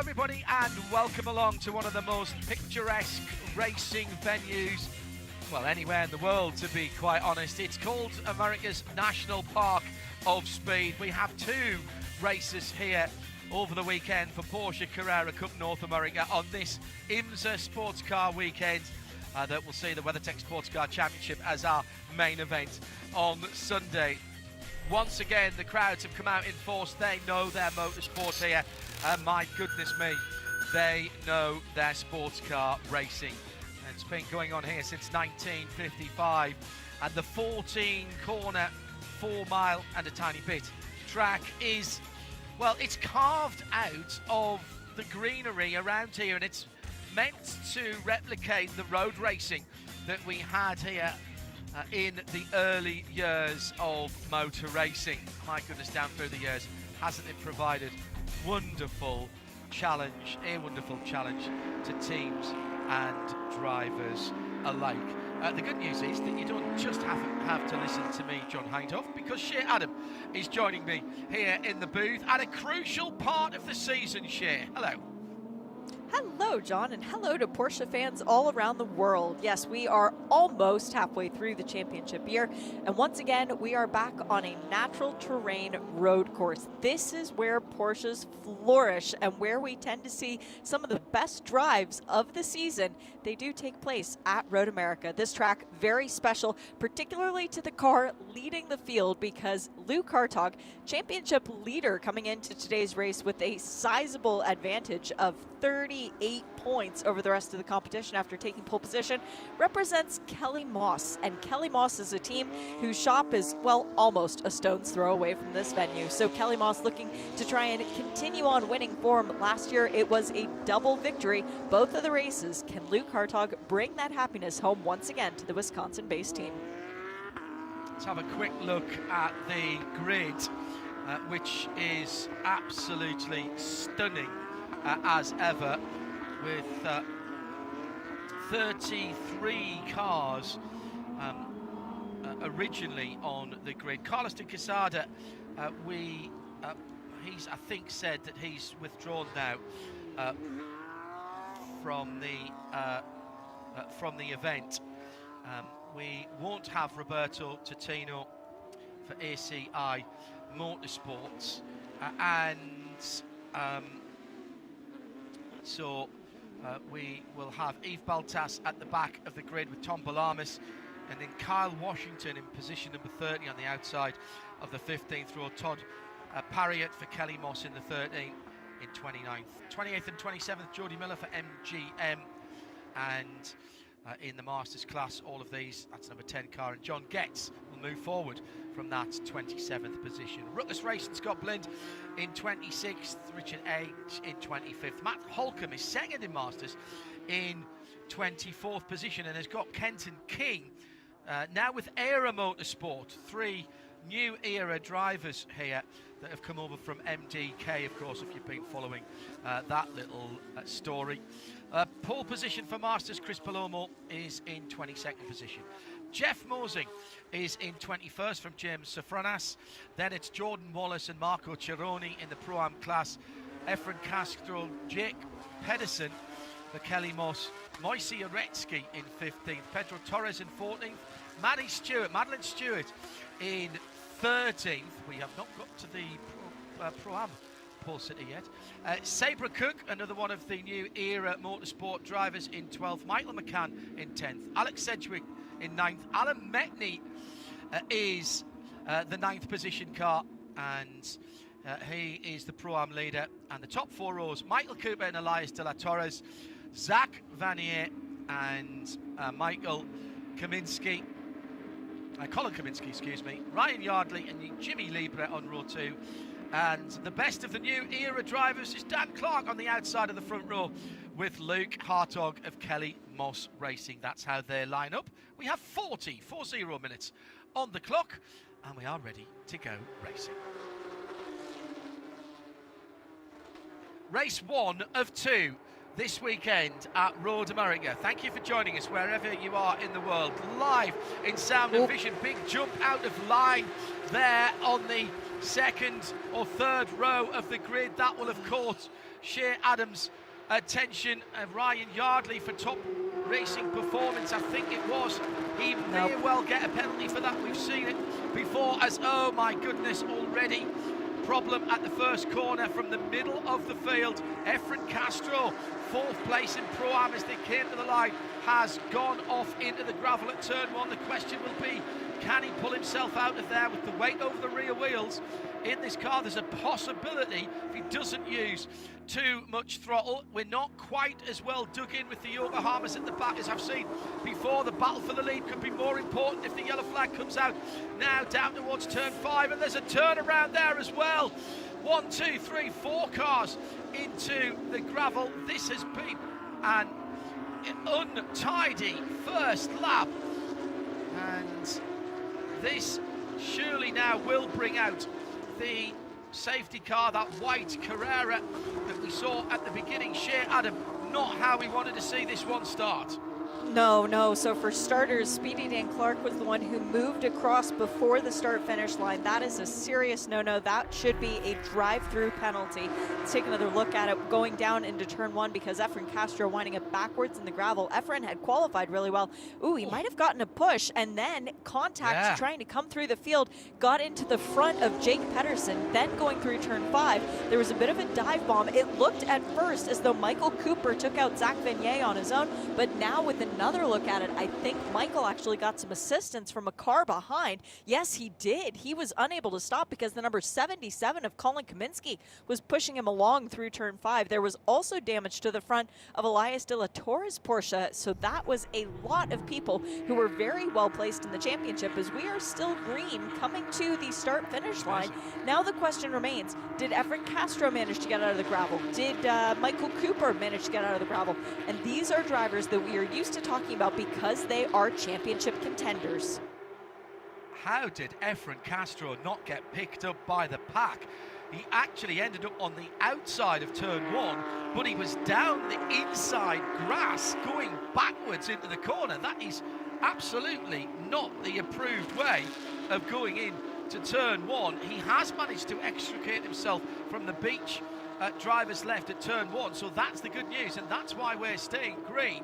everybody, and welcome along to one of the most picturesque racing venues, well, anywhere in the world, to be quite honest. It's called America's National Park of Speed. We have two races here over the weekend for Porsche Carrera Cup North America on this IMSA Sports Car weekend that will see the WeatherTech Sports Car Championship as our main event on Sunday. Once again, the crowds have come out in force. They know their motorsport here, and my goodness me, they know their sports car racing. And it's been going on here since 1955, and the 14-corner, 4-mile and a tiny bit track is, well, it's carved out of the greenery around here, and it's meant to replicate the road racing that we had here in the early years of motor racing. My goodness, down through the years, hasn't it provided wonderful challenge to teams and drivers alike. The good news is that you don't just have to listen to me, John Hindhoff, because Shea Adam is joining me here in the booth at a crucial part of the season. Shea, hello. Hello, John, and hello to Porsche fans all around the world. Yes, we are almost halfway through the championship year, and once again, we are back on a natural terrain road course. This is where Porsches flourish and where we tend to see some of the best drives of the season. They do take place at Road America. This track, very special, particularly to the car leading the field, because Luke Hartog, championship leader coming into today's race with a sizable advantage of 38 points over the rest of the competition after taking pole position, represents Kelly Moss. And Kelly Moss is a team whose shop is, well, almost a stone's throw away from this venue. So Kelly Moss looking to try and continue on winning form. Last year it was a double victory, both of the races. Can Luke Hartog bring that happiness home once again to the Wisconsin-based team? Let's have a quick look at the grid, which is absolutely stunning as ever, with 33 cars originally on the grid. Carlos de Quesada, he's, I think, said that he's withdrawn now from the event. We won't have Roberto Totino for ACI Motorsports, so we will have Yves Baltas at the back of the grid with Tom Balamis, and then Kyle Washington in position number 30 on the outside of the 15th row. Todd Parriott for Kelly Moss in the 13th, in 29th. 28th and 27th, Jody Miller for MGM, and in the Masters class, all of these, that's number 10 car, and John Getz will move forward from that 27th position. Ruckus Racing, Scott Blind in 26th, Richard H in 25th. Matt Holcomb is second in Masters in 24th position, and has got Kenton King now with Era Motorsport. Three new Era drivers here that have come over from MDK, of course, if you've been following that little story. Pole position for Masters, Chris Palomo is in 22nd position. Jeff Mosing is in 21st from James Safranas. Then it's Jordan Wallace and Marco Cerrone in the Pro-Am class. Efren Castro, Jake Pedersen for Kelly Moss. Moise Oretsky in 15th. Pedro Torres in 14th. Madeline Stewart in 13th. We have not got to the Pro-Am Pole City yet. Sabra Cook, another one of the new Era Motorsport drivers, in 12th. Michael McCann in 10th. Alex Sedgwick in 9th. Alan Metney is the 9th position car, and he is the Pro-Am leader. And the top four rows, Michael Cooper and Elias De La Torres, Zach Vanier and Michael Kaminsky, Colin Kaminsky, excuse me, Ryan Yardley and Jimmy Libre on row 2. And the best of the new Era drivers is Dan Clark on the outside of the front row with Luke Hartog of Kelly Moss Racing. That's how they line up. We have 40 minutes on the clock, and we are ready to go racing. Race 1 of 2 this weekend at Road America. Thank you for joining us wherever you are in the world. Live in sound and vision. Big jump out of line there on the second or third row of the grid. That will, of course, Shea Adams' attention. Ryan Yardley for top racing performance, I think it was. He may well get a penalty for that. We've seen it before as, oh my goodness, already problem at the first corner from the middle of the field. Efren Castro, 4th place in Pro-Am as they came to the line, has gone off into the gravel at turn 1. The question will be, can he pull himself out of there with the weight over the rear wheels in this car? There's a possibility if he doesn't use too much throttle. We're not quite as well dug in with the Yokohamas at the back as I've seen before. The battle for the lead could be more important if the yellow flag comes out. Now down towards turn 5, and there's a turnaround there as well. 1, 2, 3, 4 cars into the gravel. This has been an untidy first lap, and this surely now will bring out the safety car, that white Carrera that we saw at the beginning. Shea Adam, not how we wanted to see this one start. No. So for starters, Speedy Dan Clark was the one who moved across before the start-finish line. That is a serious no-no. That should be a drive-through penalty. Let's take another look at it going down into turn 1 because Efren Castro winding up backwards in the gravel. Efren had qualified really well. Ooh, he might have gotten a push, and then contact trying to come through the field, got into the front of Jake Pedersen, then going through turn 5. There was a bit of a dive bomb. It looked at first as though Michael Cooper took out Zach Vanier on his own, but now with another look at it, I think Michael actually got some assistance from a car behind. Yes, he did. He was unable to stop because the number 77 of Colin Kaminsky was pushing him along through turn 5. There was also damage to the front of Elias de la Torre's Porsche, so that was a lot of people who were very well placed in the championship as we are still green coming to the start-finish line. Now the question remains, did Efren Castro manage to get out of the gravel? Did Michael Cooper manage to get out of the gravel? And these are drivers that we are used to talking about because they are championship contenders. How did Efren Castro not get picked up by the pack? He actually ended up on the outside of turn 1, but he was down the inside grass going backwards into the corner. That is absolutely not the approved way of going in to turn 1. He has managed to extricate himself from the beach driver's left at turn 1, so that's the good news, and that's why we're staying green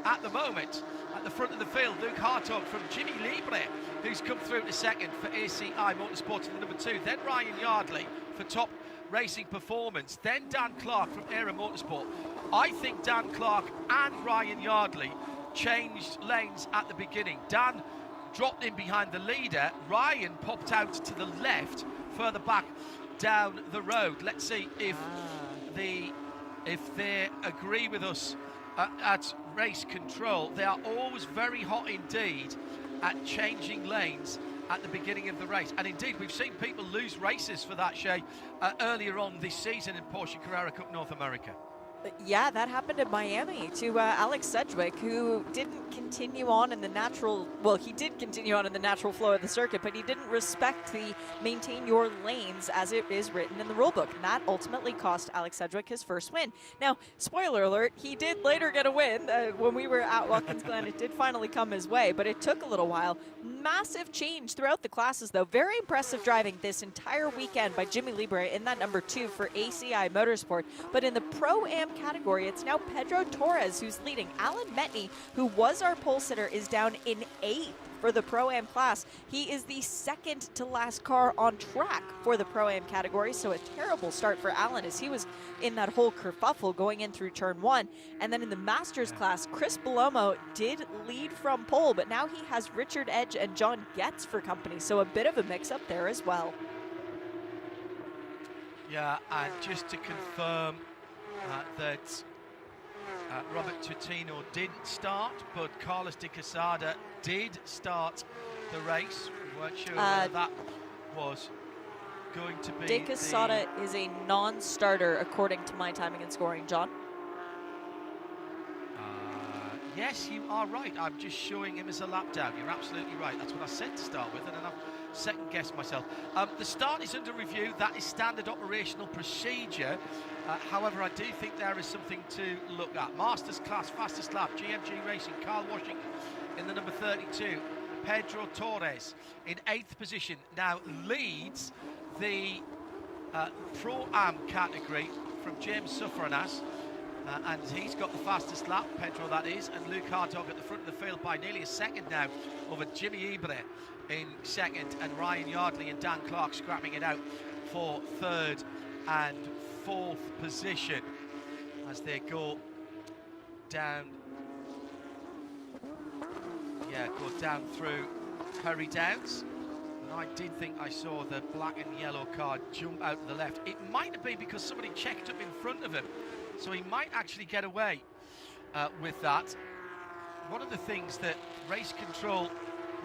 at the moment. At the front of the field, Luke Hartog from Jimmy Libre, who's come through to second for ACI Motorsport in the number 2. Then Ryan Yardley for top racing performance. Then Dan Clark from Era Motorsport. I think Dan Clark and Ryan Yardley changed lanes at the beginning. Dan dropped in behind the leader. Ryan popped out to the left, further back down the road. Let's see if they agree with us at race control. They are always very hot indeed at changing lanes at the beginning of the race, and indeed we've seen people lose races for that, Shay, earlier on this season in Porsche Carrera Cup North America. Yeah, that happened in Miami to Alex Sedgwick, who didn't continue on in the natural, well, he did continue on in the natural flow of the circuit, but he didn't respect the maintain your lanes as it is written in the rule book. And that ultimately cost Alex Sedgwick his first win. Now, spoiler alert, he did later get a win. When we were at Watkins Glen, it did finally come his way, but it took a little while. Massive change throughout the classes, though. Very impressive driving this entire weekend by Jimmy Libre in that number 2 for ACI Motorsport. But in the Pro-Am category, it's now Pedro Torres who's leading. Alan Metney, who was our pole sitter, is down in 8th for the Pro-Am class. He is the second to last car on track for the Pro-Am category, so a terrible start for Alan as he was in that whole kerfuffle going in through turn 1. And then in the Masters class, Chris Belomo did lead from pole, but now he has Richard Edge and John Getz for company, so a bit of a mix-up there as well. Yeah, and just to confirm that Robert Tutino didn't start, but Carlos de Quesada did start the race. We weren't sure whether that was going to be. De Quesada is a non-starter according to my timing and scoring, John. Yes, you are right. I'm just showing him as a lap down. You're absolutely right. That's what I said to start with, and then I've second-guessed myself. The start is under review. That is standard operational procedure. However, I do think there is something to look at. Masters class, fastest lap, GMG Racing, Carl Washington in the number 32. Pedro Torres in 8th position now leads the Pro-Am category from James Suffranas, and he's got the fastest lap, Pedro that is, and Luke Hartog at the front of the field by nearly a second now over Jimmy Ibre in second, and Ryan Yardley and Dan Clark scrapping it out for third and fourth position as they go down through Hurry Downs. And I did think I saw the black and yellow car jump out to the left. It might have been because somebody checked up in front of him, so he might actually get away with that. One of the things that race control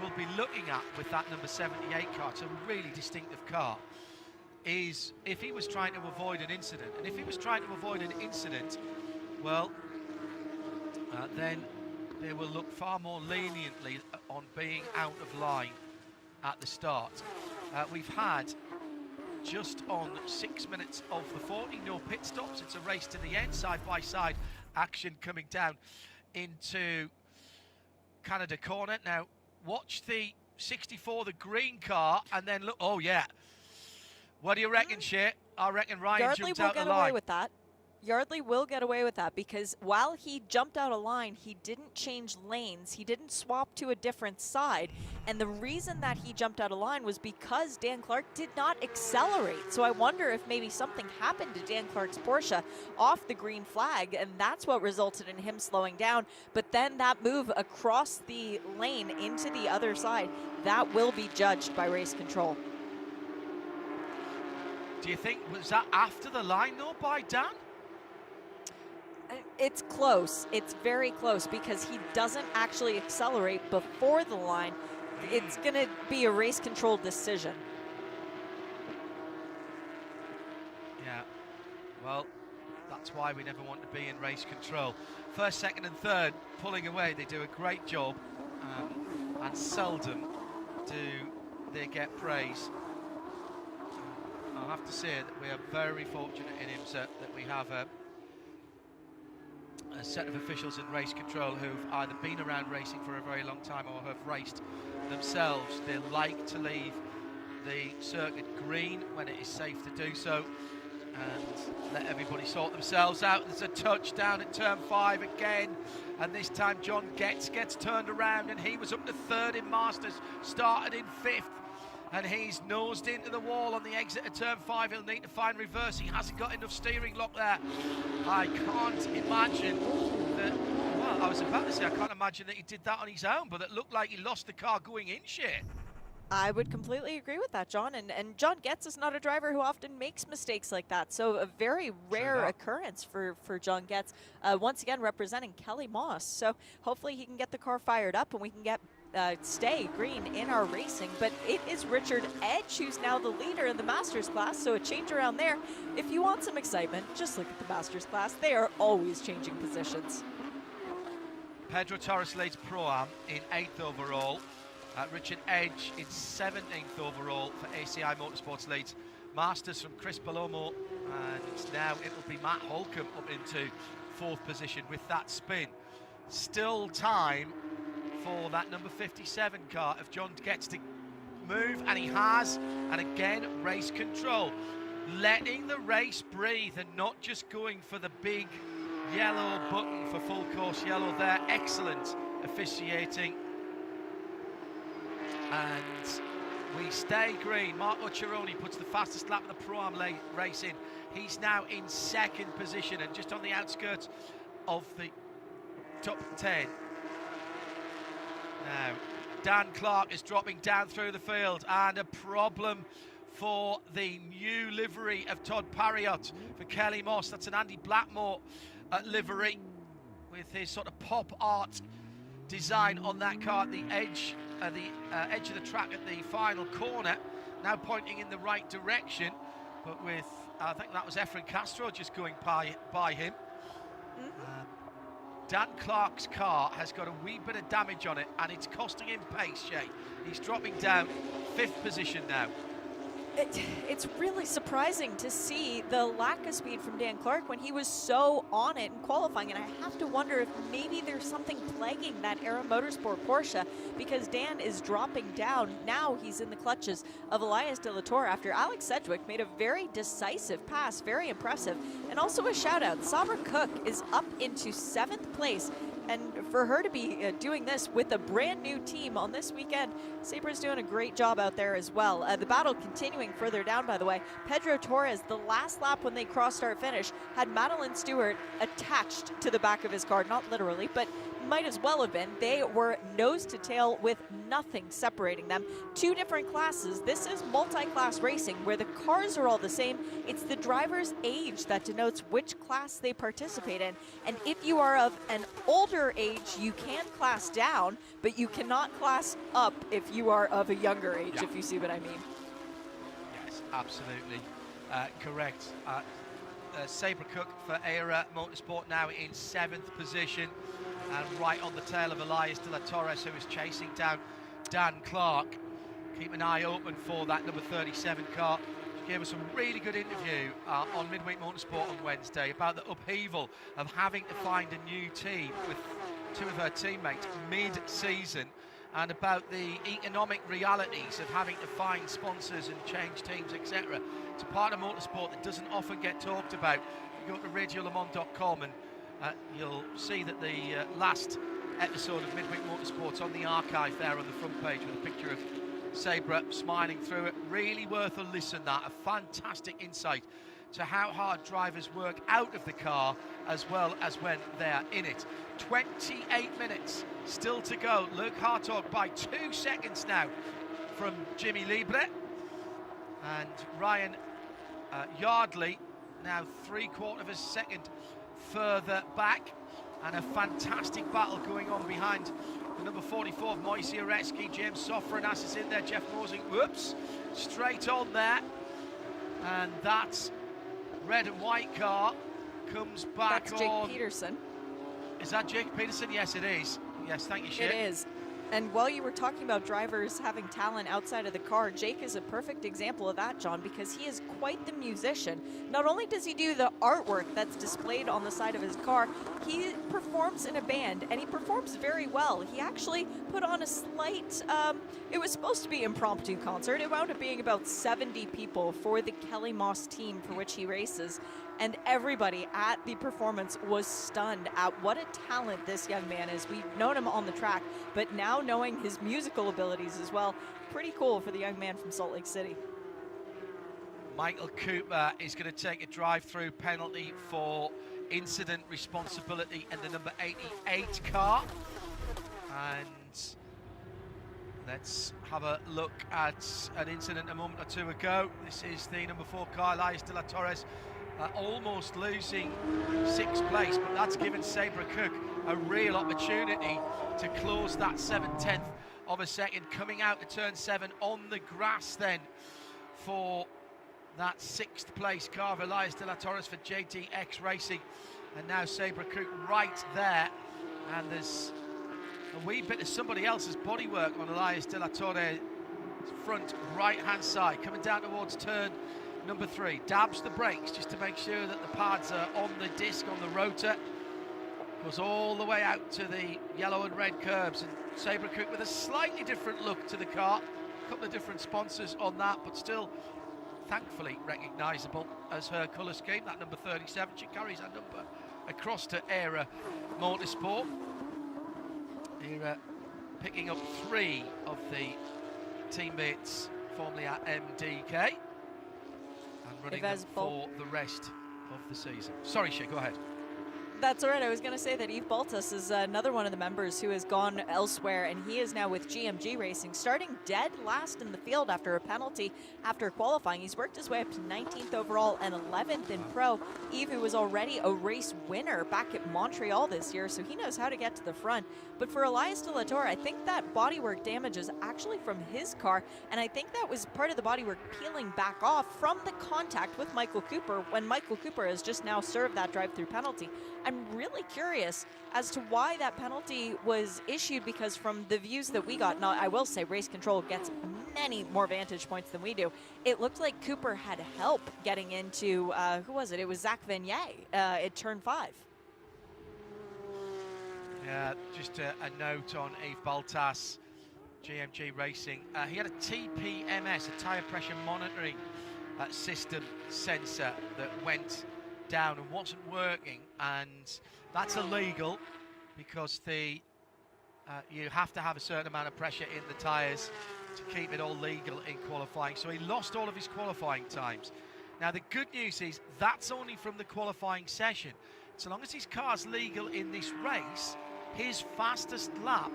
will be looking at with that number 78 car, it's a really distinctive car, is if he was trying to avoid an incident. And if he was trying to avoid an incident, well, then they will look far more leniently on being out of line at the start. We've had just on 6 minutes of the 40, no pit stops. It's a race to the end, side-by-side action coming down into Canada Corner. Now, watch the 64, the green car, and then look. Oh, yeah. What do you reckon, Shay? I reckon Ryan Yardley jumped will out the get line. away with that. Yardley will get away with that because while he jumped out of line, he didn't change lanes. He didn't swap to a different side. And the reason that he jumped out of line was because Dan Clark did not accelerate. So I wonder if maybe something happened to Dan Clark's Porsche off the green flag, and that's what resulted in him slowing down. But then that move across the lane into the other side, that will be judged by race control. Do you think, was that after the line, though, by Dan? It's close. It's very close because he doesn't actually accelerate before the line. It's going to be a race control decision. Yeah, well, that's why we never want to be in race control. First, second and third pulling away. They do a great job, and seldom do they get praise. I'll have to say that we are very fortunate in IMSA that we have a set of officials in race control who've either been around racing for a very long time or have raced themselves. They like to leave the circuit green when it is safe to do so and let everybody sort themselves out. There's a touchdown at turn 5 again, and this time John Getz gets turned around, and he was up to third in Masters, started in 5th, and he's nosed into the wall on the exit of turn 5. He'll need to find reverse. He hasn't got enough steering lock there. I can't imagine that, well, I was about to say I can't imagine that he did that on his own, but it looked like he lost the car going in, shit. I would completely agree with that, John. And John Getz is not a driver who often makes mistakes like that. So a very rare occurrence for John Getz, once again representing Kelly Moss. So hopefully he can get the car fired up and we can get stay green in our racing. But it is Richard Edge who's now the leader in the Masters class, so a change around there. If you want some excitement, just look at the Masters class. They are always changing positions. Pedro Torres leads Pro-Am in 8th overall. Richard Edge in 17th overall for ACI Motorsports leads Masters from Chris Palomo, and now it'll be Matt Holcomb up into 4th position with that spin. Still time for that number 57 car if John gets to move, and he has, and again race control, letting the race breathe and not just going for the big yellow button for full course yellow there. Excellent officiating, and we stay green. Marco Cironi puts the fastest lap of the Pro-Am race in. He's now in 2nd position and just on the outskirts of the top 10. Now, Dan Clark is dropping down through the field, and a problem for the new livery of Todd Parriott for Kelly Moss. That's an Andy Blackmore livery with his sort of pop art design on that car at the edge of the track at the final corner, now pointing in the right direction, but with, I think that was Efren Castro just going by him. Dan Clark's car has got a wee bit of damage on it, and it's costing him pace, Shay. He's dropping down 5th position now. It's really surprising to see the lack of speed from Dan Clark when he was so on it in qualifying, and I have to wonder if maybe there's something plaguing that Era Motorsport Porsche, because Dan is dropping down. Now he's in the clutches of Elias De La Torre after Alex Sedgwick made a very decisive pass, very impressive. And also a shout out, Sabra Cook is up into 7th place. And for her to be doing this with a brand new team on this weekend, Sabra's doing a great job out there as well. The battle continuing further down, by the way. Pedro Torres, the last lap when they crossed start finish, had Madeline Stewart attached to the back of his car, not literally, but might as well have been. They were nose to tail with nothing separating them. 2 different classes. This is multi-class racing where the cars are all the same. It's the driver's age that denotes which class they participate in. And if you are of an older age, you can class down, but you cannot class up if you are of a younger age, if you see what I mean. Yes, absolutely correct. Sabra Cook for Era Motorsport now in 7th position, and right on the tail of Elias De La Torres, who is chasing down Dan Clark. Keep an eye open for that number 37 car. She gave us a really good interview on Midweek Motorsport on Wednesday about the upheaval of having to find a new team with 2 of her teammates mid-season, and about the economic realities of having to find sponsors and change teams, etc. It's a part of motorsport that doesn't often get talked about. You go to radiolemans.com and you'll see that the last episode of Midweek Motorsport's on the archive there on the front page with a picture of Sabra smiling through it. Really worth a listen, that. A fantastic insight to how hard drivers work out of the car as well as when they're in it. 28 minutes still to go. Luke Hartog by 2 seconds now from Jimmy Libre. And Ryan Yardley now 3/4 of a second further back, and a fantastic battle going on behind the number 44 of Moise Aretsky. James Sofranas is in there, Jeff Mosing, whoops, straight on there, and that red and white car comes back. That's Jake Peterson. Is that Jake Peterson? Yes, it is. Yes, thank you, Shane. It is. And while you were talking about drivers having talent outside of the car, Jake is a perfect example of that, John, because he is quite the musician. Not only does he do the artwork that's displayed on the side of his car, he performs in a band, and he performs very well. He actually put on a slight, it was supposed to be impromptu concert. It wound up being about 70 people for the Kelly Moss team for which he races. And everybody at the performance was stunned at what a talent this young man is. We've known him on the track, but now knowing his musical abilities as well, pretty cool for the young man from Salt Lake City. Michael Cooper is going to take a drive-through penalty for incident responsibility in the number 88 car. And let's have a look at an incident a moment or 2 ago. This is the number 4 car, Elias De La Torres, almost losing 6th place, but that's given Sabra Cook a real opportunity to close that 7/10 of a second, coming out to turn 7 on the grass then for that 6th place car of Elias De La Torres for JTX Racing. And now Sabra Cook right there, and there's a wee bit of somebody else's bodywork on Elias De La Torre's front right hand side, coming down towards turn number 3, dabs the brakes just to make sure that the pads are on the disc, on the rotor. Goes all the way out to the yellow and red curbs, and Sabra Cook with a slightly different look to the car. A couple of different sponsors on that, but still thankfully recognisable as her colour scheme, that number 37. She carries that number across to Era Motorsport. Era picking up 3 of the teammates formerly at MDK. And running them for the rest of the season. Sorry, Shay, go ahead. That's all right. I was going to say that Yves Baltas is another one of the members who has gone elsewhere, and he is now with GMG Racing, starting dead last in the field after a penalty after qualifying. He's worked his way up to 19th overall and 11th in pro. Yves, who was already a race winner back at Montreal this year, so he knows how to get to the front. But for Elias De La Torre, I think that bodywork damage is actually from his car, and I think that was part of the bodywork peeling back off from the contact with Michael Cooper when Michael Cooper has just now served that drive-through penalty. I'm really curious as to why that penalty was issued, because from the views that we got, now I will say race control gets many more vantage points than we do. It looked like Cooper had help getting into, who was it? It was Zach Vanier at turn 5. Yeah, just a note on Yves Baltas, GMG Racing. He had a TPMS, a tyre pressure monitoring system sensor that went down and wasn't working, and that's illegal because you have to have a certain amount of pressure in the tyres to keep it all legal in qualifying. So he lost all of his qualifying times. Now the good news is that's only from the qualifying session. So long as his car's legal in this race, his fastest lap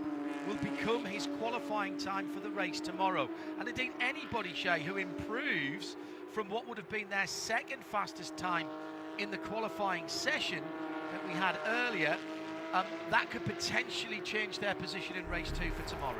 will become his qualifying time for the race tomorrow. And indeed anybody, Shay, who improves from what would have been their second fastest time in the qualifying session that we had earlier, that could potentially change their position in race 2 for tomorrow.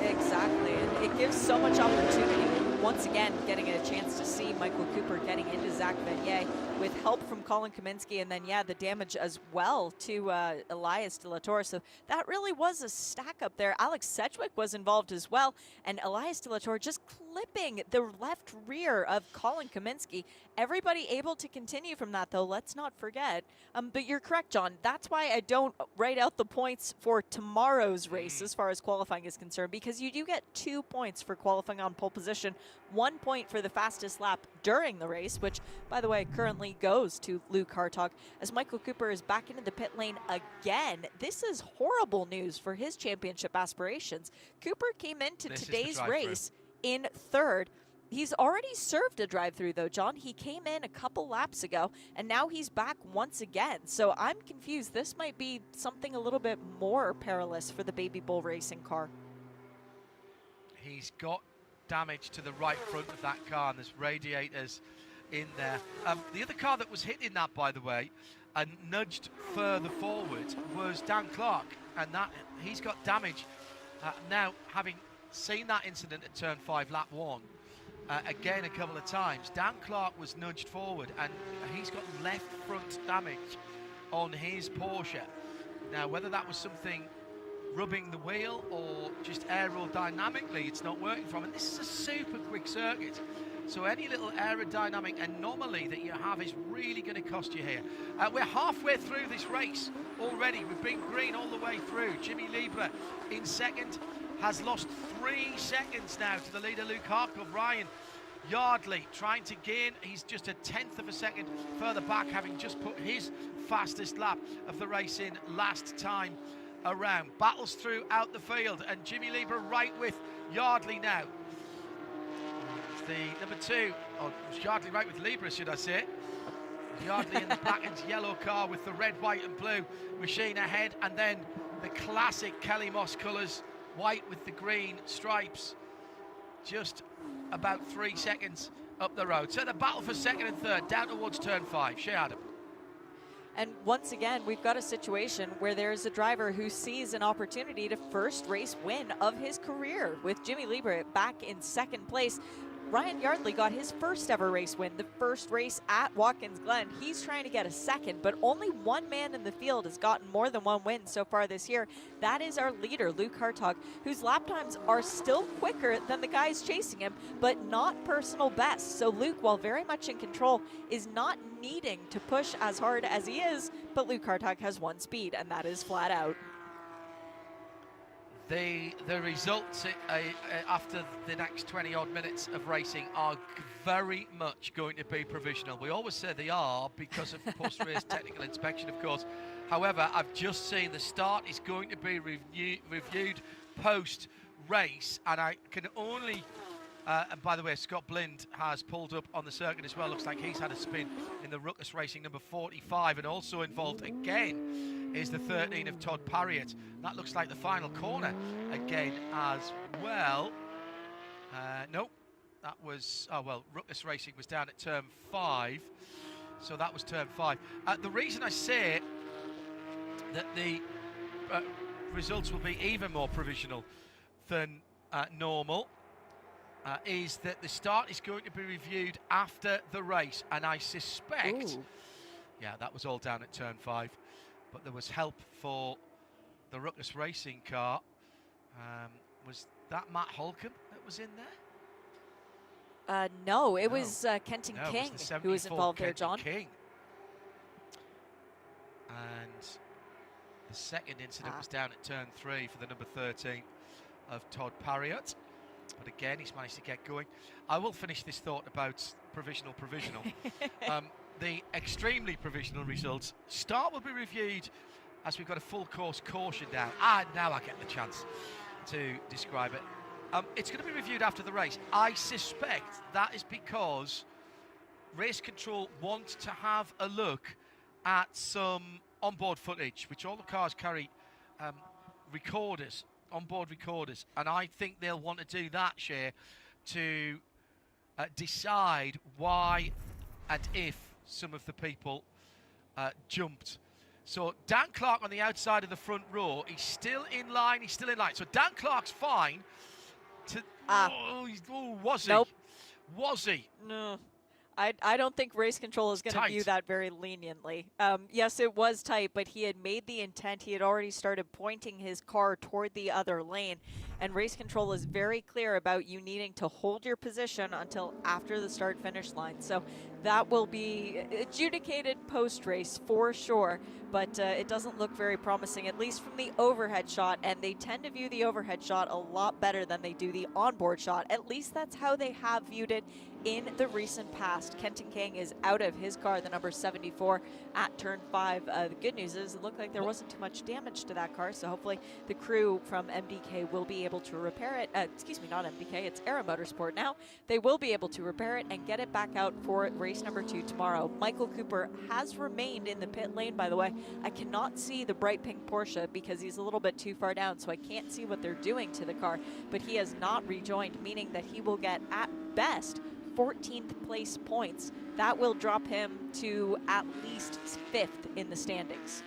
Exactly, and it gives so much opportunity. Once again, getting a chance to see Michael Cooper getting into Zach Vanier with help from Colin Kaminsky, and then, yeah, the damage as well to Elias De La Torre. So that really was a stack up there. Alex Sedgwick was involved as well, and Elias De La Torre just clipping the left rear of Colin Kaminsky. Everybody able to continue from that, though, let's not forget. But you're correct, John. That's why I don't write out the points for tomorrow's race as far as qualifying is concerned, because you do get 2 points for qualifying on pole position, 1 point for the fastest lap during the race, which, by the way, currently goes to Luke Hartog, as Michael Cooper is back into the pit lane again. This is horrible news for his championship aspirations. Cooper came into today's race in 3rd. He's already served a drive-through, though, John. He came in a couple laps ago, and now he's back once again. So I'm confused. This might be something a little bit more perilous for the Baby Bull Racing car. He's got damage to the right front of that car, and there's radiators in there. The other car that was hit in that, by the way, and nudged further forward was Dan Clark, and that he's got damage. Now, having seen that incident at turn 5, lap 1, again a couple of times, Dan Clark was nudged forward, and he's got left front damage on his Porsche. Now, whether that was something rubbing the wheel or just aerodynamically it's not working from, and this is a super quick circuit, so any little aerodynamic anomaly that you have is really going to cost you here. We're halfway through this race already. We've been green all the way through. Jimmy Lieber in 2nd has lost 3 seconds now to the leader Luke Harkov. Ryan Yardley trying to gain, he's just a 1/10 of a second further back, having just put his fastest lap of the race in last time around. Battles throughout the field, and Jimmy Lieber right with Yardley now. The number 2, or Yardley right with Lieber, should I say. Yardley in the black and yellow car with the red, white and blue machine ahead, and then the classic Kelly Moss colours, white with the green stripes, just about 3 seconds up the road. So the battle for 2nd and 3rd down towards turn 5. Shea Adam. And once again, we've got a situation where there's a driver who sees an opportunity to first race win of his career, with Jimmy Lieber back in 2nd place. Ryan Yardley got his first ever race win, the first race at Watkins Glen. He's trying to get a 2nd, but only one man in the field has gotten more than 1 win so far this year. That is our leader, Luke Hartog, whose lap times are still quicker than the guys chasing him, but not personal best. So Luke, while very much in control, is not needing to push as hard as he is, but Luke Hartog has 1 speed, and that is flat out. The results after the next 20-odd minutes of racing are very much going to be provisional. We always say they are because of post-race technical inspection, of course. However, I've just seen the start is going to be reviewed post-race, and I can only... and by the way, Scott Blind has pulled up on the circuit as well. Looks like he's had a spin in the Ruckus Racing number 45, and also involved again is the 13 of Todd Parriott. That looks like the final corner again as well. No, that was, oh well, Ruckus Racing was down at turn 5, so that was turn 5. The reason I say that the results will be even more provisional than normal is that the start is going to be reviewed after the race, and I suspect, yeah, that was all down at turn 5, but there was help for the Ruckus Racing car. Was that Matt Holcomb that was in there? No, it No. was Kenton No, King it was the who was 74 involved there, Kenton John. King. And the second incident was down at turn 3 for the number 13 of Todd Parriott. But again, he's managed to get going. I will finish this thought about provisional. The extremely provisional results. Start will be reviewed as we've got a full course caution down. Now I get the chance to describe it. It's going to be reviewed after the race. I suspect that is because race control want to have a look at some onboard footage, which all the cars carry onboard recorders, and I think they'll want to do that, Shea, to decide why and if some of the people jumped. So Dan Clark on the outside of the front row, he's still in line. So Dan Clark's fine. Was he? Nope. Was he? No. I don't think race control is going to view that very leniently. Yes, it was tight, but he had made the intent. He had already started pointing his car toward the other lane, and race control is very clear about you needing to hold your position until after the start-finish line. So that will be adjudicated post-race for sure, but it doesn't look very promising, at least from the overhead shot, and they tend to view the overhead shot a lot better than they do the onboard shot. At least that's how they have viewed it in the recent past. Kenton King is out of his car, the number 74, at turn 5. The good news is it looked like there wasn't too much damage to that car, so hopefully the crew from MDK will be able to repair it. Excuse me, not MDK, it's Era Motorsport now. They will be able to repair it and get it back out for race number 2 tomorrow. Michael Cooper has remained in the pit lane, by the way. I cannot see the bright pink Porsche because he's a little bit too far down, so I can't see what they're doing to the car, but he has not rejoined, meaning that he will get, at best, 14th place points. That will drop him to at least 5th in the standings.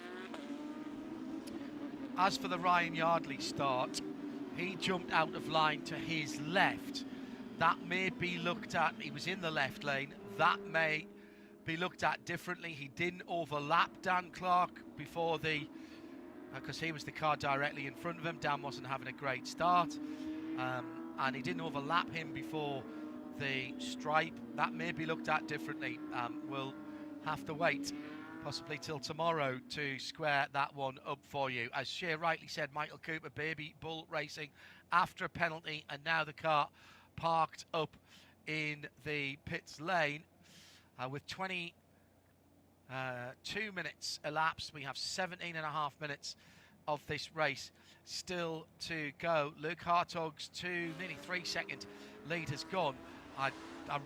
As for the Ryan Yardley start, he jumped out of line to his left. That may be looked at, he was in the left lane, that may be looked at differently. He didn't overlap Dan Clark before because he was the car directly in front of him. Dan wasn't having a great start, and he didn't overlap him before the stripe. That may be looked at differently. We'll have to wait possibly till tomorrow to square that one up for you. As Shea rightly said, Michael Cooper, baby bull racing after a penalty, and now the car parked up in the pits lane with 22 minutes elapsed. We have 17 and a half minutes of this race still to go. Luke Hartog's nearly 3 second lead has gone. I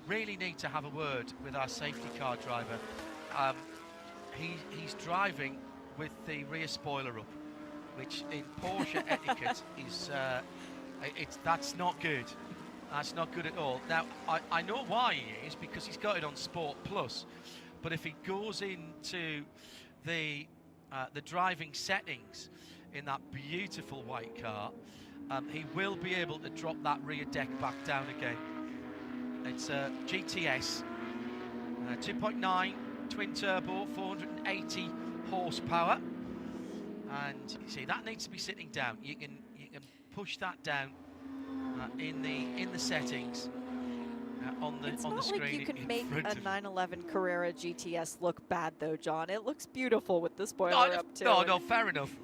really need to have a word with our safety car driver. He's driving with the rear spoiler up, which in Porsche etiquette is that's not good. That's not good at all. Now I know why he is, because he's got it on Sport Plus, but if he goes into the driving settings in that beautiful white car, he will be able to drop that rear deck back down again. It's a GTS 2.9 twin turbo, 480 horsepower, and you see that needs to be sitting down. You can push that down in the settings on the it's on the not screen. Like you can make a 911 Carrera GTS look bad though, John. It looks beautiful with the spoiler up too. No, fair enough.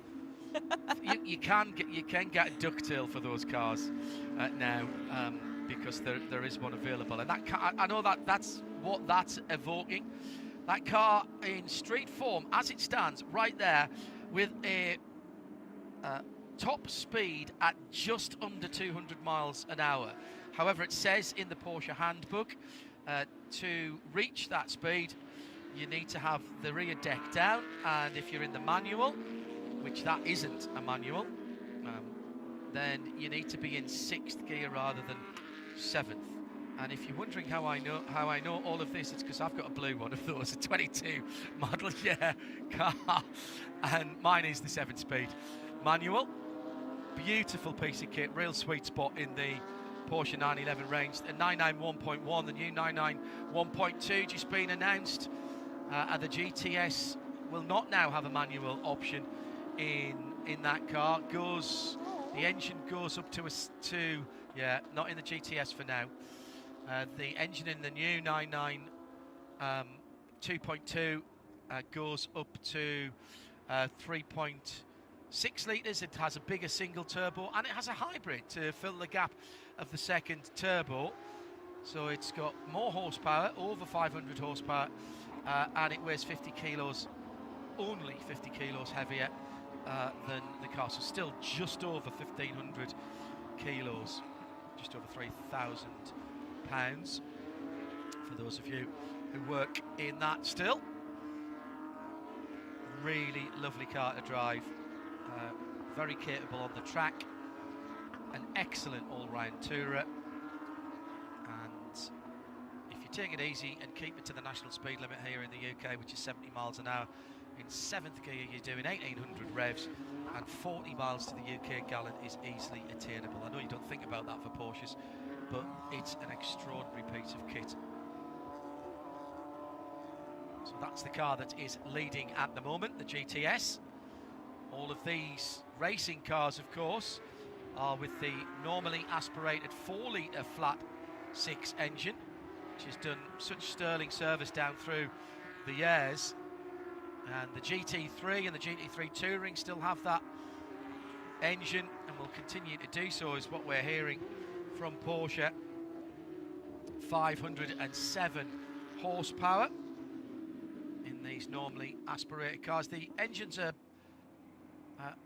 you can get a ducktail for those cars now, because there is one available, and that car, I know that's what that's evoking. That car in street form, as it stands right there, with a top speed at just under 200 miles an hour. However, it says in the Porsche handbook, to reach that speed, you need to have the rear deck down, and if you're in the manual, which that isn't a manual, then you need to be in 6th gear rather than 7th. And if you're wondering how I know all of this, it's because I've got a blue one of those, a 22 model year car, and mine is the 7-speed manual. Beautiful piece of kit, real sweet spot in the Porsche 911 range. The 991.1, the new 991.2 just been announced, and the GTS will not now have a manual option in that car. Goes The engine goes up to not in the GTS for now. The engine in the new 99 2.2 goes up to 3.6 litres. It has a bigger single turbo, and it has a hybrid to fill the gap of the second turbo. So it's got more horsepower, over 500 horsepower, and it weighs 50 kilos, only 50 kilos heavier than the car. So still just over 1,500 kilos, just over 3,000 pounds for those of you who work in that still. Really lovely car to drive, very capable on the track, an excellent all-round tourer, and if you take it easy and keep it to the national speed limit here in the UK, which is 70 miles an hour, in 7th gear you're doing 1,800 revs, and 40 miles to the UK gallon is easily attainable. I know you don't think about that for Porsches, but it's an extraordinary piece of kit. So that's the car that is leading at the moment, the GTS. All of these racing cars, of course, are with the normally aspirated 4-litre flat 6 engine, which has done such sterling service down through the years. And the GT3 and the GT3 Touring still have that engine, and will continue to do so, is what we're hearing from Porsche. 507 horsepower in these normally aspirated cars. The engines are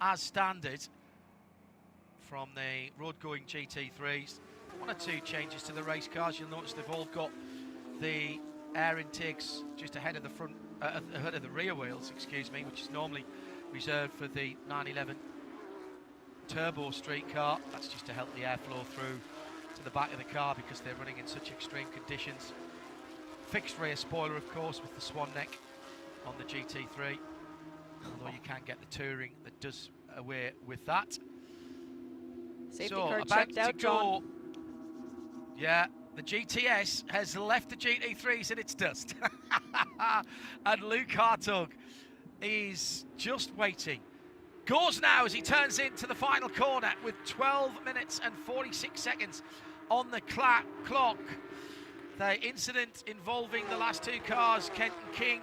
as standard from the road-going GT3s. One or two changes to the race cars. You'll notice they've all got the air intakes just ahead of the front, ahead of the rear wheels, excuse me, which is normally reserved for the 911 turbo street car. That's just to help the airflow through to the back of the car because they're running in such extreme conditions. Fixed rear spoiler, of course, with the swan neck on the GT3, although you can get the Touring that does away with that. Safety car checked out, John. Yeah, the GTS has left the GT3s in its dust. And Luke Hartog is just waiting. Goes now as he turns into the final corner with 12 minutes and 46 seconds on the clock. The incident involving the last two cars, Kenton King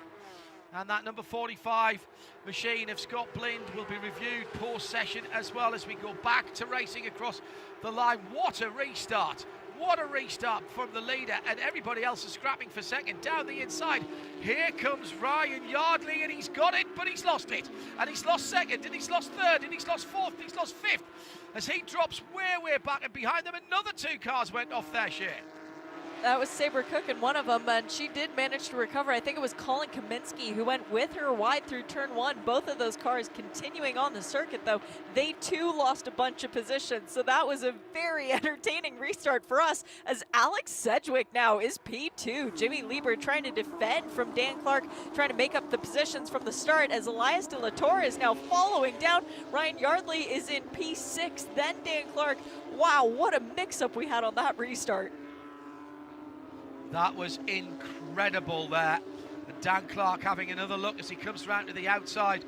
and that number 45 machine of Scott Blind, will be reviewed post-session as well as we go back to racing across the line. What a restart! What a restart from the leader, and everybody else is scrapping for second down the inside. Here comes Ryan Yardley, and he's got it, but he's lost it. And he's lost second, and he's lost third, and he's lost fourth, and he's lost fifth. As he drops way back, and behind them another two cars went off their share. That was Sabre Cook in one of them, and she did manage to recover. I think it was Colin Kaminsky who went with her wide through turn one. Both of those cars continuing on the circuit, though. They too lost a bunch of positions, so that was a very entertaining restart for us, as Alex Sedgwick now is P2. Jimmy Lieber trying to defend from Dan Clark, trying to make up the positions from the start, as Elias De La Torre is now following down. Ryan Yardley is in P6, then Dan Clark. Wow, what a mix-up we had on that restart. That was incredible there. And Dan Clark having another look as he comes round to the outside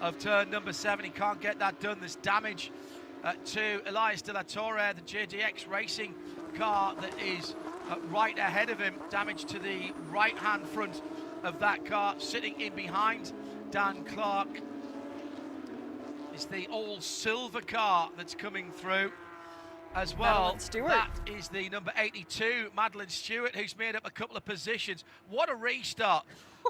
of turn number 7. He can't get that done. There's damage to Elias De La Torre, the JDX racing car that is right ahead of him. Damage to the right-hand front of that car. Sitting in behind Dan Clark is the all-silver car that's coming through as well. That is the number 82, Madeline Stewart, who's made up a couple of positions. What a restart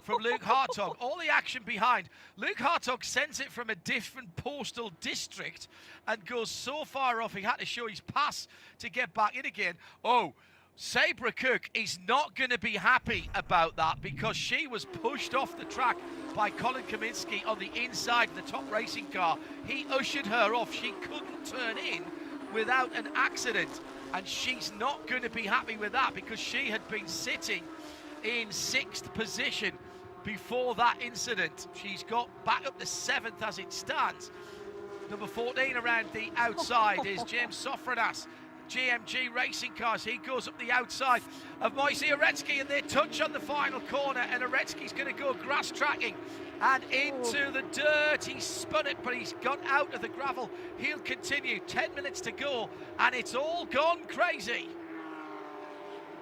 from Luke Hartog. All the action behind. Luke Hartog sends it from a different postal district and goes so far off he had to show his pass to get back in again. Oh, Sabre Cook is not going to be happy about that, because she was pushed off the track by Colin Kaminsky on the inside of the top racing car. He ushered her off. She couldn't turn in without an accident, and she's not going to be happy with that, because she had been sitting in 6th position before that incident. She's got back up to 7th as it stands. Number 14 around the outside is James Sofranas, GMG Racing Cars. He goes up the outside of Moisey Aretsky, and they touch on the final corner, and Aretsky's going to go grass tracking and into the dirt. He spun it, but he's got out of the gravel. He'll continue. 10 minutes to go, and it's all gone crazy.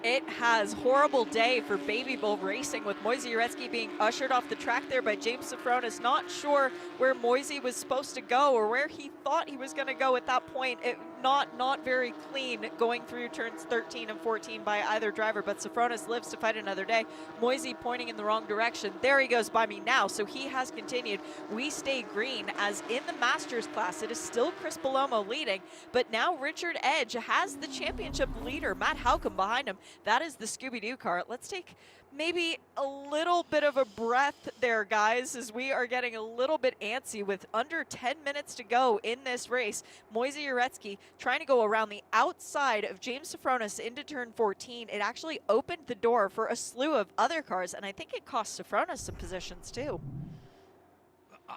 It has horrible day for Baby Bull Racing, with Moise Uretsky being ushered off the track there by James Safronis. Not sure where Moise was supposed to go or where he thought he was going to go at that point. Not very clean going through turns 13 and 14 by either driver, but Safronis lives to fight another day. Moise pointing in the wrong direction. There he goes by me now, so he has continued. We stay green, as in the Masters class, it is still Chris Palomo leading, but now Richard Edge has the championship leader, Matt Howcomb, behind him. That is the Scooby-Doo car. Let's take maybe a little bit of a breath there, guys, as we are getting a little bit antsy with under 10 minutes to go in this race. Moise Uretsky trying to go around the outside of James Safronis into turn 14. It actually opened the door for a slew of other cars, and I think it cost Safronis some positions too.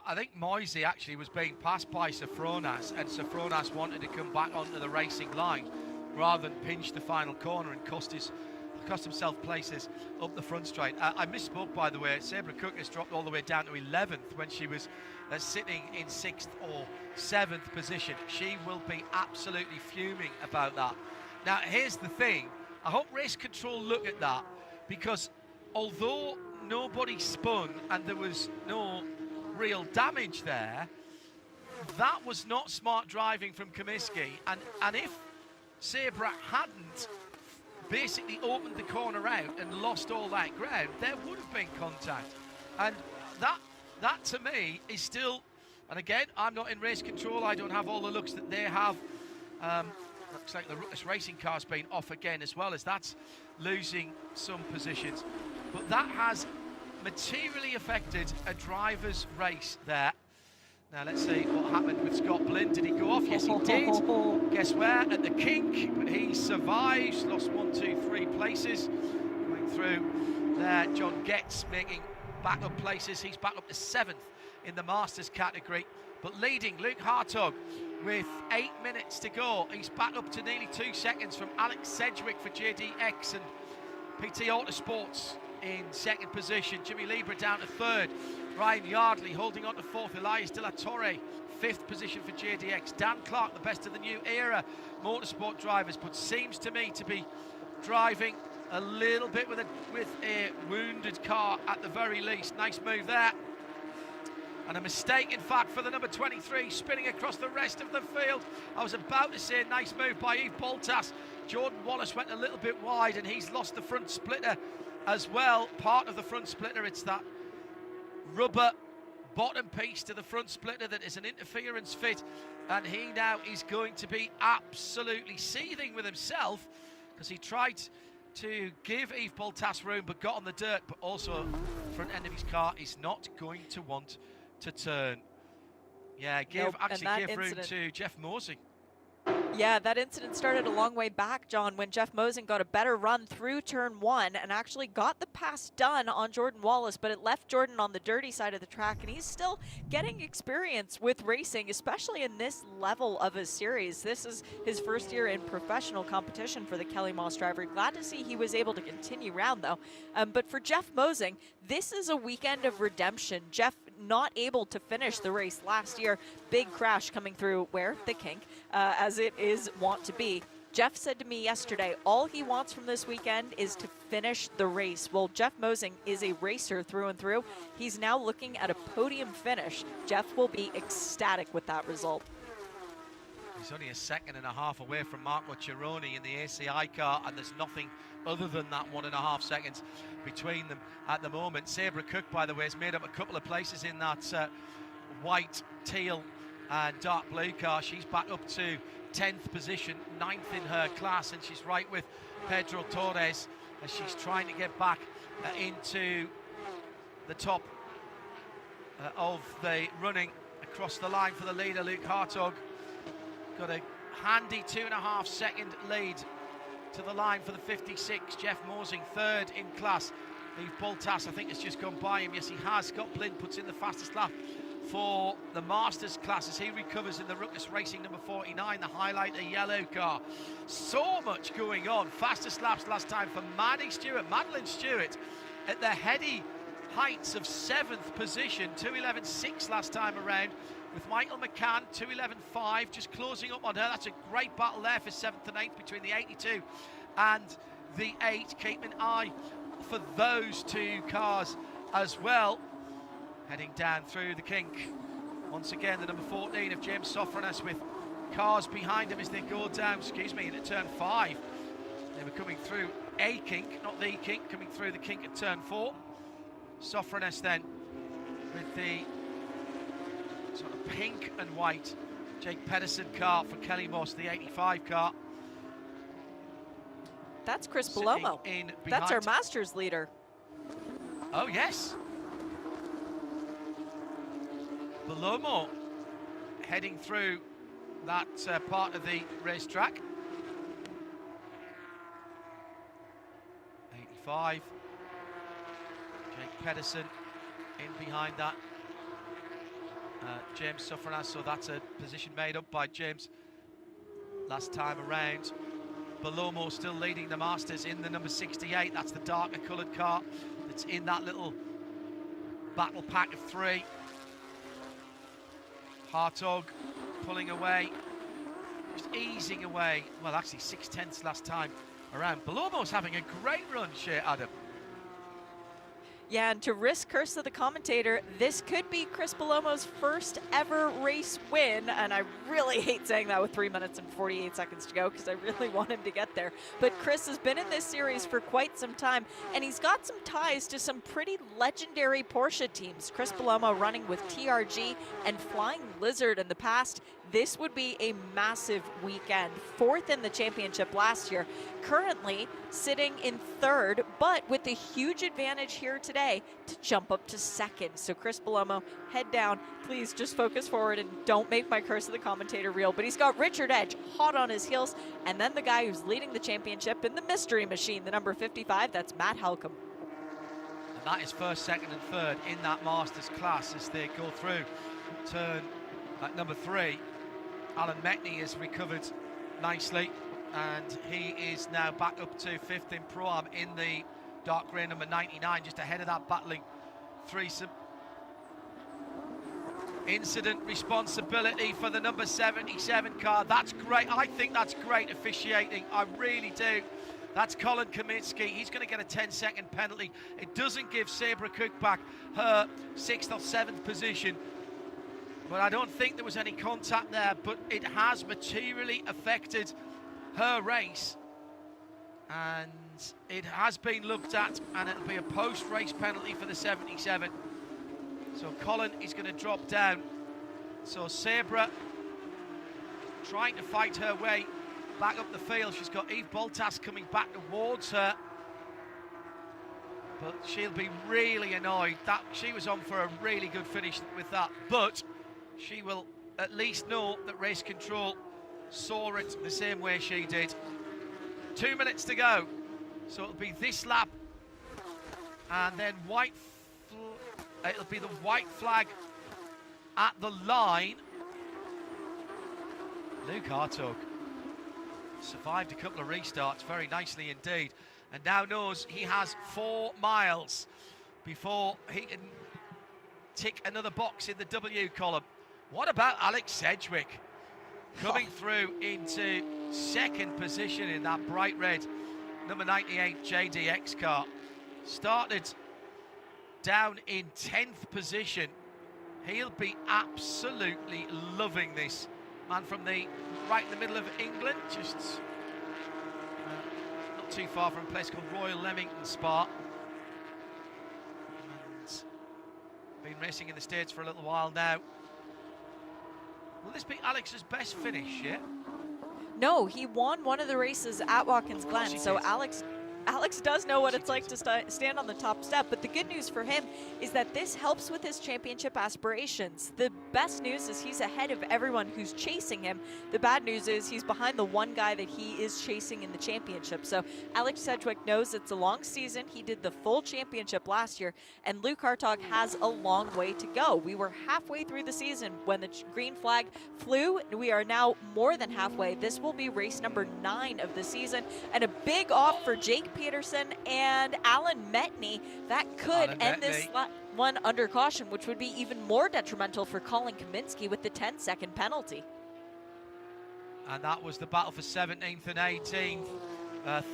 I think Moise actually was being passed by Safronis, and Safronis wanted to come back onto the racing line rather than pinch the final corner and cost himself places up the front straight. I misspoke, by the way. Sabra Cook has dropped all the way down to 11th when she was sitting in 6th or 7th position. She will be absolutely fuming about that. Now, here's the thing. I hope Race Control look at that, because although nobody spun and there was no real damage there, that was not smart driving from Comiskey. And if Sabra hadn't basically opened the corner out and lost all that ground, there would have been contact. And that to me is still, and again, I'm not in Race Control, I don't have all the looks that they have. Looks like the Ruckus Racing car's been off again, as well as that's losing some positions. But that has materially affected a driver's race there. Now let's see what happened with Scott Blinn. Did he go off? Yes, he did. Guess where? At the kink, but he survives. Lost 1, 2, 3 places. Going through there, John Getz making backup places. He's back up to 7th in the Masters category. But leading, Luke Hartog with 8 minutes to go. He's back up to nearly 2 seconds from Alex Sedgwick for JDX and PT Autosports in 2nd position. Jimmy Lieber down to 3rd. Ryan Yardley holding on to 4th. Elias De La Torre, 5th position for JDX. Dan Clark, the best of the new era motorsport drivers, but seems to me to be driving a little bit with a wounded car at the very least. Nice move there. And a mistake, in fact, for the number 23, spinning across the rest of the field. I was about to say nice move by Yves Boltas. Jordan Wallace went a little bit wide, and he's lost the front splitter as well. Part of the front splitter, it's that rubber bottom piece to the front splitter that is an interference fit, and he now is going to be absolutely seething with himself, because he tried to give Yves Boltas room but got on the dirt, but also front end of his car is not going to want to turn. Yeah, give room to Jeff Mosing. Yeah, that incident started a long way back, John, when Jeff Mosen got a better run through turn 1 and actually got the pass done on Jordan Wallace, but it left Jordan on the dirty side of the track, and he's still getting experience with racing, especially in this level of a series. This is his first year in professional competition for the Kelly Moss driver. Glad to see he was able to continue round, though. But for Jeff Mosing, this is a weekend of redemption. Jeff not able to finish the race last year. Big crash coming through where? The kink, as it is wont to be. Jeff said to me yesterday, all he wants from this weekend is to finish the race. Well, Jeff Mosing is a racer through and through. He's now looking at a podium finish. Jeff will be ecstatic with that result. He's only a 1.5 seconds away from Marco Cironi in the ACI car, and there's nothing other than that 1.5 seconds between them at the moment. Sabra Cook, by the way, has made up a couple of places in that white, teal and dark blue car. She's back up to 10th position, 9th in her class, and she's right with Pedro Torres as she's trying to get back into the top of the running. Across the line for the leader, Luke Hartog. Got a handy 2.5 second lead to the line for the 56. Jeff Mosing, 3rd in class. Yves Boltas, I think, has just gone by him. Yes, he has. Scott Blinn puts in the fastest lap for the Masters class as he recovers in the Ruckus Racing number 49, the highlighter yellow car. So much going on. Fastest laps last time for Madeline Stewart at the heady heights of 7th position, 2:11.6 last time around, with Michael McCann, 2:11.5, just closing up on her. That's a great battle there for 7th and 8th between the 82 and the 8. Keep an eye for those two cars as well. Heading down through the kink. Once again, the number 14 of James Sofranas with cars behind him as they go down, into turn 5. They were coming through a kink, not the kink, coming through the kink at turn 4. Sofranas then with the sort of pink and white Jake Pedersen car for Kelly Moss, the 85 car. That's Chris Belomo. That's our Masters leader. Oh, yes. Belomo heading through that part of the racetrack. 85. Jake Pedersen in behind that. James Sofranas, so that's a position made up by James last time around. Belomo still leading the Masters in the number 68. That's the darker coloured car that's in that little battle pack of 3. Hartog pulling away, just easing away. Well, actually 6/10 last time around. Belomo's having a great run, Shea Adam. Yeah, and to risk curse of the commentator, this could be Chris Belomo's first ever race win, and I really hate saying that with 3 minutes and 48 seconds to go because I really want him to get there. But Chris has been in this series for quite some time, and he's got some ties to some pretty legendary Porsche teams. Chris Belomo running with TRG and Flying Lizard in the past. This would be a massive weekend. 4th in the championship last year, currently sitting in 3rd, but with a huge advantage here today to jump up to 2nd. So Chris Belomo, head down. Please just focus forward and don't make my curse of the commentator real. But he's got Richard Edge hot on his heels, and then the guy who's leading the championship in the mystery machine, the number 55, that's Matt Halcomb. And that is 1st, 2nd and 3rd in that Masters class as they go through turn at number 3. Alan Metney has recovered nicely, and he is now back up to 5th in Pro-Am in the dark grey number 99, just ahead of that battling threesome. Incident responsibility for the number 77 car. That's great. I think that's great officiating. I really do. That's Colin Kaminsky. He's going to get a 10-second penalty. It doesn't give Sabra Cook back her 6th or 7th position. But I don't think there was any contact there, but it has materially affected her race. And it has been looked at, and it'll be a post-race penalty for the 77. So Colin is going to drop down. So Sabra trying to fight her way back up the field. She's got Eve Boltas coming back towards her. But she'll be really annoyed. That she was on for a really good finish with that. But she will at least know that race control saw it the same way she did. 2 minutes to go. So it'll be this lap. And then it'll be the white flag at the line. Luke Hartog survived a couple of restarts very nicely indeed, and now knows he has 4 miles before he can tick another box in the W column. What about Alex Sedgwick coming through into 2nd position in that bright red number 98 JDX car? Started down in 10th position. He'll be absolutely loving this. Man from right in the middle of England, just not too far from a place called Royal Leamington Spa. And been racing in the States for a little while now. Will this be Alex's best finish yet? No, he won one of the races at Watkins Glen, so Alex does know what it's like to stand on the top step, but the good news for him is that this helps with his championship aspirations. The best news is he's ahead of everyone who's chasing him. The bad news is he's behind the one guy that he is chasing in the championship. So Alex Sedgwick knows it's a long season. He did the full championship last year, and Luke Hartog has a long way to go. We were halfway through the season when the green flag flew. We are now more than halfway. This will be race number 9 of the season, and a big off for Jake Jake Peterson and Alan Metney. That could end this one under caution, which would be even more detrimental for Colin Kaminsky with the 10-second penalty. And that was the battle for 17th and 18th.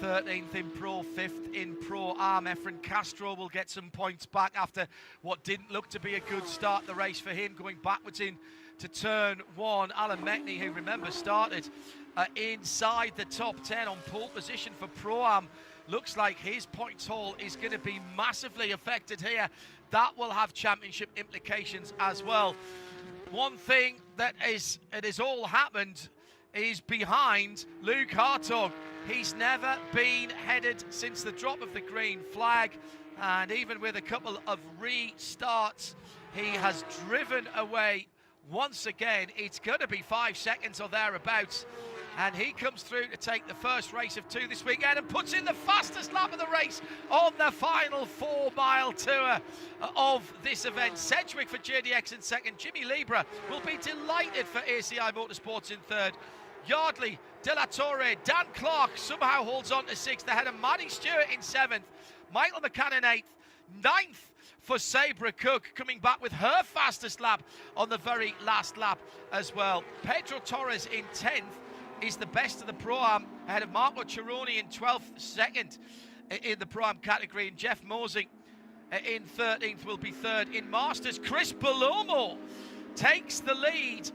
13th in Pro, 5th in Pro Am. Efren Castro will get some points back after what didn't look to be a good start the race for him, going backwards into turn 1. Alan Metney, who remember started inside the top 10 on pole position for Pro Am, looks like his points haul is going to be massively affected here. That will have championship implications as well. One thing that is all happened is behind Luke Hartog. He's never been headed since the drop of the green flag, and even with a couple of restarts, he has driven away once again. It's going to be 5 seconds or thereabouts, and he comes through to take the first race of 2 this weekend and puts in the fastest lap of the race on the final 4-mile tour of this event. Sedgwick for JDX in second. Jimmy Libra will be delighted for ACI Motorsports in third. Yardley, De La Torre, Dan Clark somehow holds on to 6th ahead of Maddie Stewart in 7th. Michael McCann in 8th. 9th for Sabra Cook, coming back with her fastest lap on the very last lap as well. Pedro Torres in 10th is the best of the Pro-Am, ahead of Marco Cironi in 12th, second in the Pro-Am category, and Jeff Mosing in 13th will be third. In Masters, Chris Belomo takes the lead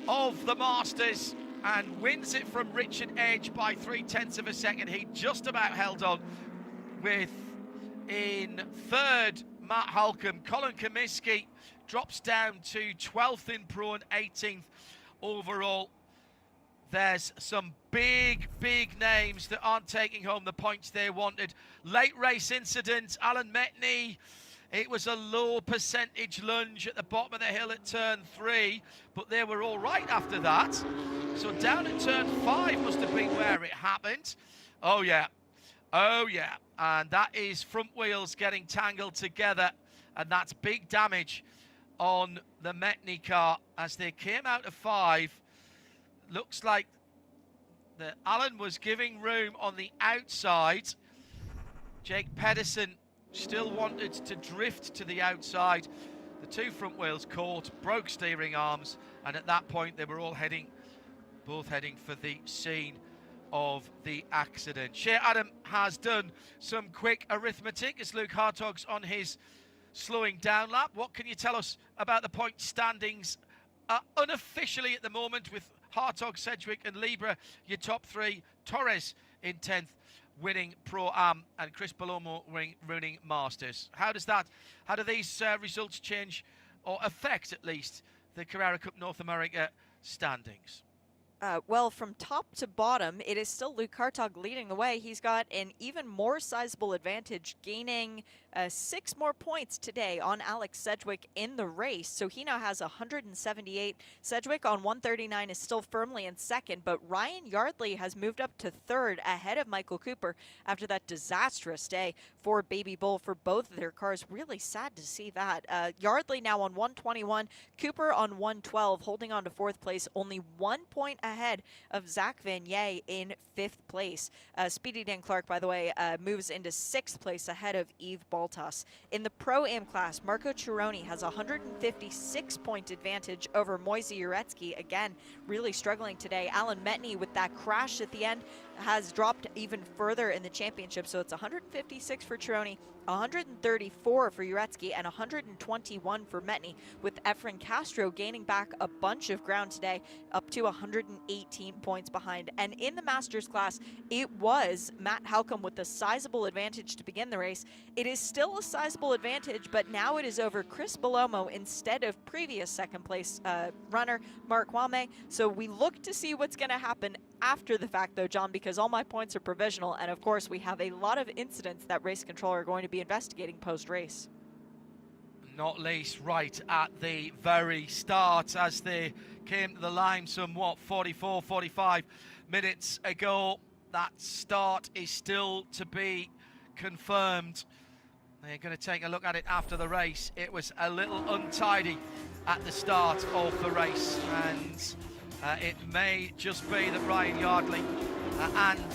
of the Masters and wins it from Richard Edge by 0.3 of a second. He just about held on with, in third, Matt Halcombe. Colin Kaminsky drops down to 12th in Pro and 18th overall. There's some big names that aren't taking home the points they wanted. Late race incident, Alan Metney. It was a low percentage lunge at the bottom of the hill at turn 3, but they were all right after that. So down at turn 5 must have been where it happened. Oh yeah, and that is front wheels getting tangled together, and that's big damage on the Metney car as they came out of 5. Looks like that Alan was giving room on the outside. Jake Pedersen still wanted to drift to the outside. The 2 front wheels caught, broke steering arms, and at that point they were all both heading for the scene of the accident. Shea Adam has done some quick arithmetic as Luke Hartog's on his slowing down lap. What can you tell us about the point standings unofficially at the moment, with Hartog, Sedgwick and Libra your top 3, Torres in 10th winning Pro-Am, and Chris Belomo winning Masters? How do these results change, or affect at least, the Carrera Cup North America standings? Well, from top to bottom, it is still Luke Hartog leading the way. He's got an even more sizable advantage, gaining 6 more points today on Alex Sedgwick in the race. So he now has 178. Sedgwick on 139 is still firmly in second, but Ryan Yardley has moved up to third ahead of Michael Cooper after that disastrous day for Baby Bull for both of their cars. Really sad to see that. Yardley now on 121, Cooper on 112, holding on to 4th place, only 1 point ahead of Zach Vanier in 5th place. Speedy Dan Clark, by the way, moves into 6th place ahead of Yves Baltas. In the Pro-Am class, Marco Cironi has a 156-point advantage over Moise Uretsky. Again, really struggling today. Alan Metney, with that crash at the end, has dropped even further in the championship. So it's 156 for Cironi, 134 for Uretsky, and 121 for Metney, with Efren Castro gaining back a bunch of ground today, up to 118 points behind. And in the Masters class, it was Matt Halcombe with the sizable advantage to begin the race. It is still a sizable advantage, but now it is over Chris Belomo instead of previous second place runner Mark Wame. So we look to see what's going to happen after the fact, though, John, because all my points are provisional, and of course we have a lot of incidents that race control are going to be investigating post-race. Not least right at the very start, as they came to the line some 45 minutes ago. That start is still to be confirmed. They're going to take a look at it after the race. It was a little untidy at the start of the race, and it may just be that Ryan Yardley and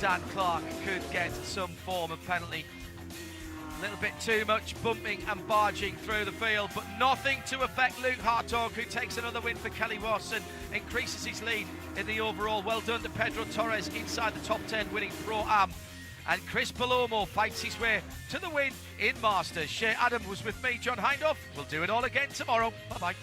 Dan Clark could get some form of penalty. A little bit too much bumping and barging through the field, but nothing to affect Luke Hartog, who takes another win for Kelly Watson, increases his lead in the overall. Well done to Pedro Torres inside the top 10, winning Pro-Am. And Chris Palomo fights his way to the win in Masters. Shea Adam was with me, John Hindhaugh. We'll do it all again tomorrow. Bye-bye.